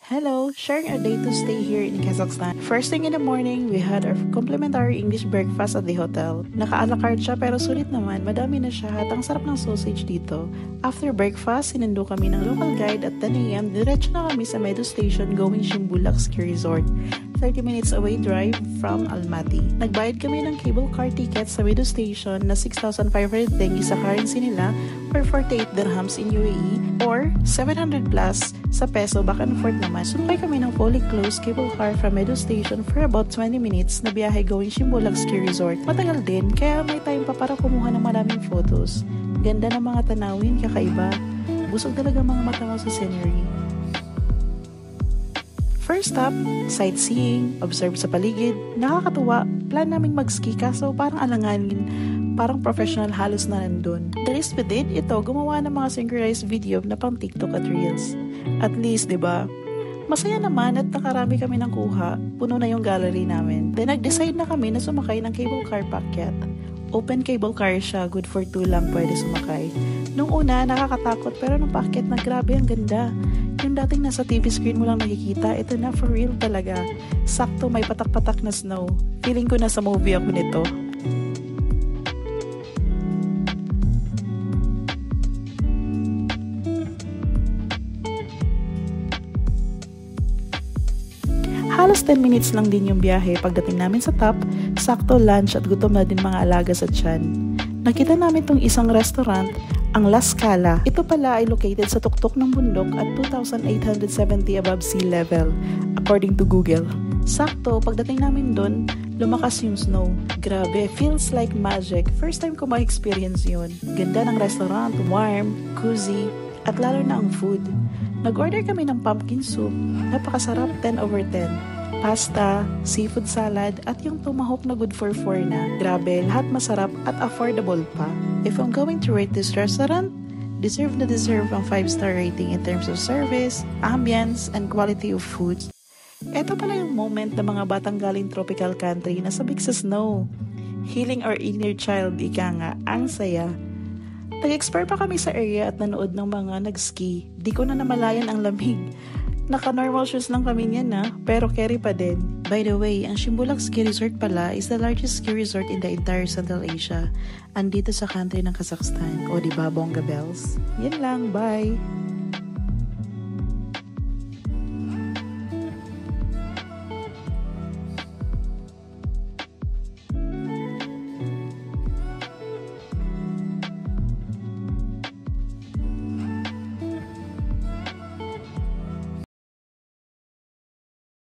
Hello, sharing our day to stay here in Kazakhstan. First thing in the morning, we had our complimentary English breakfast at the hotel. Naka-a la carte siya pero sulit naman, madami na siya at ang sarap ng sausage dito. After breakfast, sinundo kami ng local guide at 10 AM, diretso na kami sa Meadow Station going Shimbulak Ski Resort. 30 minutes away drive from Almaty. Nagbayad kami ng cable car ticket sa Meadow Station na 6,500 tenge sa currency nila or 48 dirhams in UAE or 700 plus sa peso back and forth naman. Sumakay kami ng fully closed cable car from Meadow Station for about 20 minutes na biyahe going Shimbulak Ski Resort. Matagal din kaya may time pa para kumuha ng maraming photos. Ganda ng mga tanawin, kakaiba. Busog talaga mga mata mo sa scenery. First stop, sightseeing, observe sa paligid, nakakatuwa, plan naming mag-ski kaso parang alanganin, parang professional halos na nandun. The rest we did, ito, gumawa ng mga synchronized video na pang TikTok at Reels. At least, diba? Masaya naman at nakarami kami ng kuha, puno na yung gallery namin. Then nag-decide na kami na sumakay ng cable car packet. Open cable car siya, good for 2 lang pwede sumakay. Nung una, nakakatakot pero nung packet na grabe ang ganda. Yung dating nasa TV screen mo lang nakikita, ito na for real talaga. Sakto may patak-patak na snow. Feeling ko nasa movie ako nito. Halos 10 minutes lang din yung biyahe. Pagdating namin sa top, sakto lunch at gutom na din mga alaga sa tiyan. Nakita namin tong isang restaurant, ang La Scala. Ito pala ay located sa tuktok ng bundok at 2,870 above sea level, according to Google. Sakto, pagdating namin doon, lumakas yung snow. Grabe, feels like magic. First time ko ma-experience yun. Ganda ng restaurant, warm, cozy, at lalo na ang food. Nag-order kami ng pumpkin soup, napakasarap, 10 over 10. Pasta, seafood salad, at yung tomahawk na good for 4 na. Grabe, lahat masarap at affordable pa. If I'm going to rate this restaurant, deserve na deserve ang 5-star rating in terms of service, ambience, and quality of food. Ito pala yung moment ng mga batang galing tropical country na sabik sa snow. Healing our inner child, ika nga, ang saya. Nag-explore pa kami sa area at nanood ng mga nag-ski. Di ko na namalayan ang lamig. Naka-normal shoes lang kami niyan pero carry pa din. By the way, ang Shimbulak Ski Resort pala is the largest ski resort in the entire Central Asia. Andito sa country ng Kazakhstan. O diba, bongga bells? Yan lang, bye!